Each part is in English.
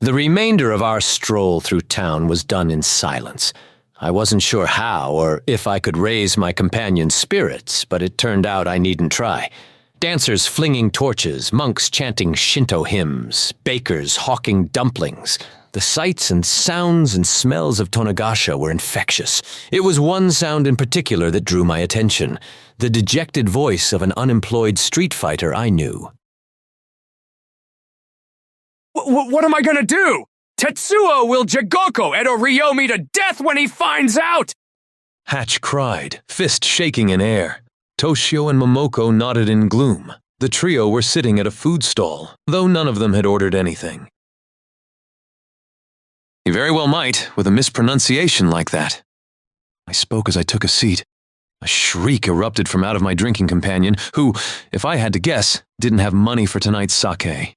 The remainder of our stroll through town was done in silence. I wasn't sure how or if I could raise my companion's spirits, but it turned out I needn't try. Dancers flinging torches, monks chanting Shinto hymns, bakers hawking dumplings. The sights and sounds and smells of Tonegasha were infectious. It was one sound in particular that drew my attention, the dejected voice of an unemployed street fighter I knew. What am I gonna do? Tetsuo will Jigoko Edo Ryomi to death when he finds out! Hatch cried, fist shaking in air. Toshio and Momoko nodded in gloom. The trio were sitting at a food stall, though none of them had ordered anything. "You very well might, with a mispronunciation like that." I spoke as I took a seat. A shriek erupted from out of my drinking companion, who, if I had to guess, didn't have money for tonight's sake.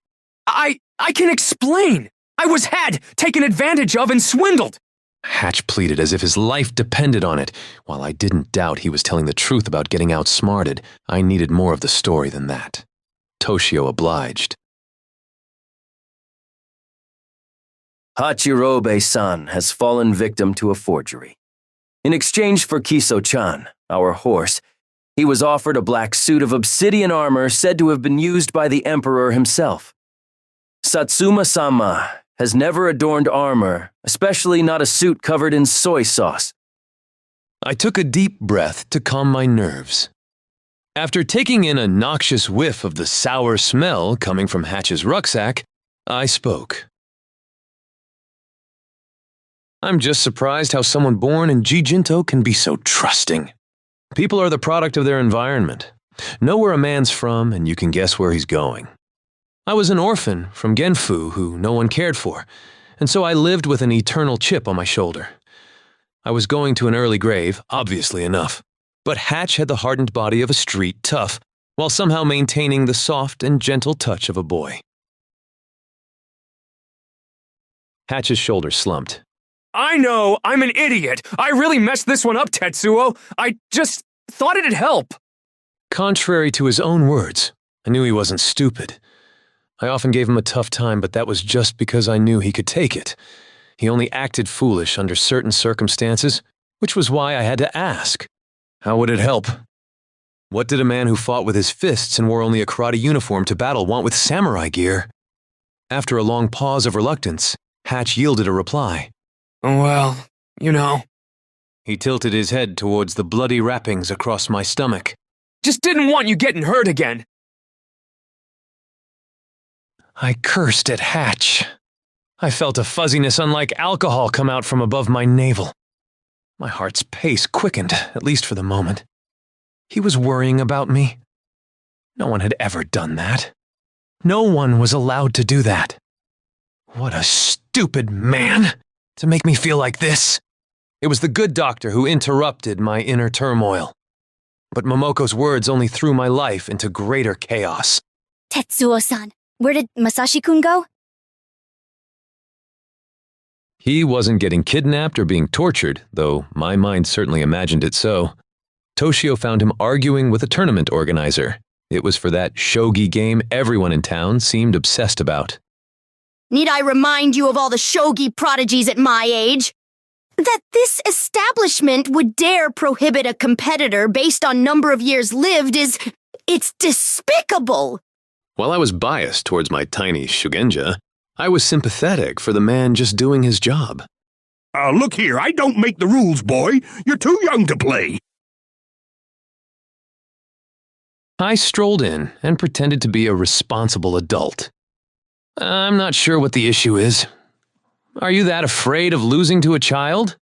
I can explain! I was had, taken advantage of, and swindled! Hatch pleaded as if his life depended on it. While I didn't doubt he was telling the truth about getting outsmarted, I needed more of the story than that. Toshio obliged. Hachirobe-san has fallen victim to a forgery. In exchange for Kiso-chan, our horse, he was offered a black suit of obsidian armor said to have been used by the emperor himself. Satsuma-sama has never adorned armor, especially not a suit covered in soy sauce. I took a deep breath to calm my nerves. After taking in a noxious whiff of the sour smell coming from Hatch's rucksack, I spoke. "I'm just surprised how someone born in Jijinto can be so trusting. People are the product of their environment. Know where a man's from and you can guess where he's going. I was an orphan from Genfu who no one cared for, and so I lived with an eternal chip on my shoulder. I was going to an early grave, obviously enough, but Hatch had the hardened body of a street tough, while somehow maintaining the soft and gentle touch of a boy." Hatch's shoulders slumped. I know, I'm an idiot. I really messed this one up, Tetsuo. I just thought it'd help. Contrary to his own words, I knew he wasn't stupid. I often gave him a tough time, but that was just because I knew he could take it. He only acted foolish under certain circumstances, which was why I had to ask. How would it help? What did a man who fought with his fists and wore only a karate uniform to battle want with samurai gear? After a long pause of reluctance, Hatch yielded a reply. Well, you know. He tilted his head towards the bloody wrappings across my stomach. Just didn't want you getting hurt again. I cursed at Hatch. I felt a fuzziness unlike alcohol come out from above my navel. My heart's pace quickened, at least for the moment. He was worrying about me. No one had ever done that. No one was allowed to do that. What a stupid man to make me feel like this. It was the good doctor who interrupted my inner turmoil. But Momoko's words only threw my life into greater chaos. Tetsuo-san, where did Masashi-kun go? He wasn't getting kidnapped or being tortured, though my mind certainly imagined it so. Toshio found him arguing with a tournament organizer. It was for that shogi game everyone in town seemed obsessed about. Need I remind you of all the shogi prodigies at my age? That this establishment would dare prohibit a competitor based on number of years lived it's despicable! While I was biased towards my tiny shugenja, I was sympathetic for the man just doing his job. Look here, I don't make the rules, boy. You're too young to play. I strolled in and pretended to be a responsible adult. I'm not sure what the issue is. Are you that afraid of losing to a child?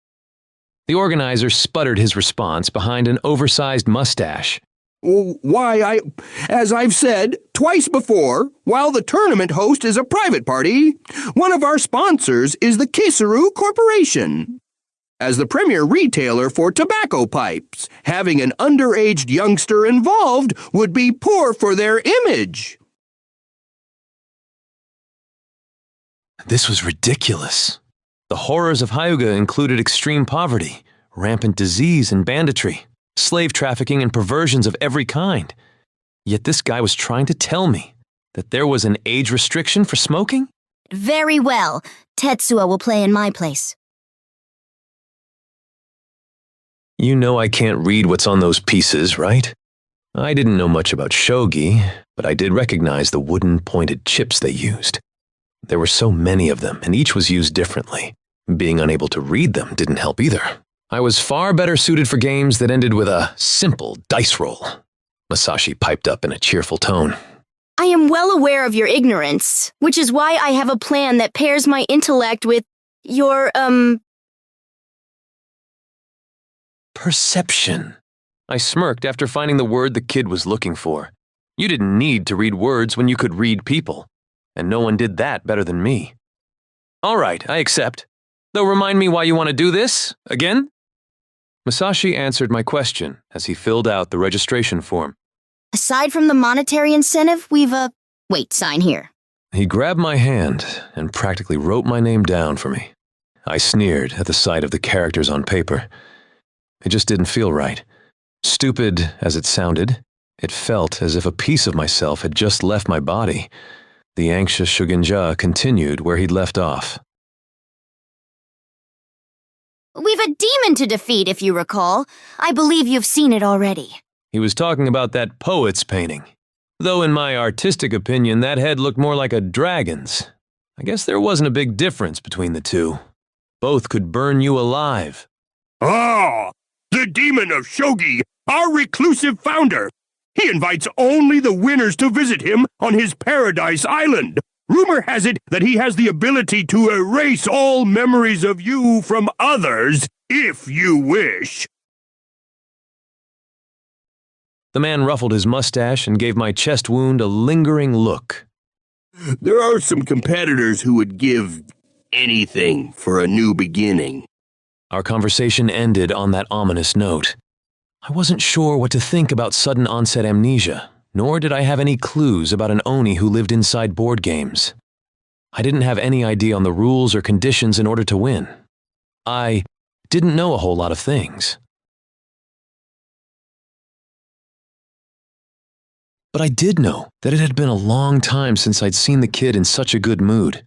The organizer sputtered his response behind an oversized mustache. Why, as I've said twice before, while the tournament host is a private party, one of our sponsors is the Kisaru Corporation. As the premier retailer for tobacco pipes, having an underaged youngster involved would be poor for their image. This was ridiculous. The horrors of Hyuga included extreme poverty, rampant disease and banditry, slave trafficking and perversions of every kind. Yet this guy was trying to tell me that there was an age restriction for smoking? Very well. Tetsuo will play in my place. You know I can't read what's on those pieces, right? I didn't know much about shogi, but I did recognize the wooden pointed chips they used. There were so many of them, and each was used differently. Being unable to read them didn't help either. I was far better suited for games that ended with a simple dice roll. Masashi piped up in a cheerful tone. I am well aware of your ignorance, which is why I have a plan that pairs my intellect with your, Perception. I smirked after finding the word the kid was looking for. You didn't need to read words when you could read people, and no one did that better than me. All right, I accept. Though remind me why you want to do this, again? Masashi answered my question as he filled out the registration form. Aside from the monetary incentive, we've, wait, sign here. He grabbed my hand and practically wrote my name down for me. I sneered at the sight of the characters on paper. It just didn't feel right. Stupid as it sounded, it felt as if a piece of myself had just left my body. The anxious Shugenja continued where he'd left off. We've a demon to defeat, if you recall. I believe you've seen it already. He was talking about that poet's painting. Though in my artistic opinion, that head looked more like a dragon's. I guess there wasn't a big difference between the two. Both could burn you alive. Ah, the demon of Shogi, our reclusive founder. He invites only the winners to visit him on his paradise island. Rumor has it that he has the ability to erase all memories of you from others, if you wish. The man ruffled his mustache and gave my chest wound a lingering look. There are some competitors who would give anything for a new beginning. Our conversation ended on that ominous note. I wasn't sure what to think about sudden onset amnesia, nor did I have any clues about an Oni who lived inside board games. I didn't have any idea on the rules or conditions in order to win. I didn't know a whole lot of things. But I did know that it had been a long time since I'd seen the kid in such a good mood.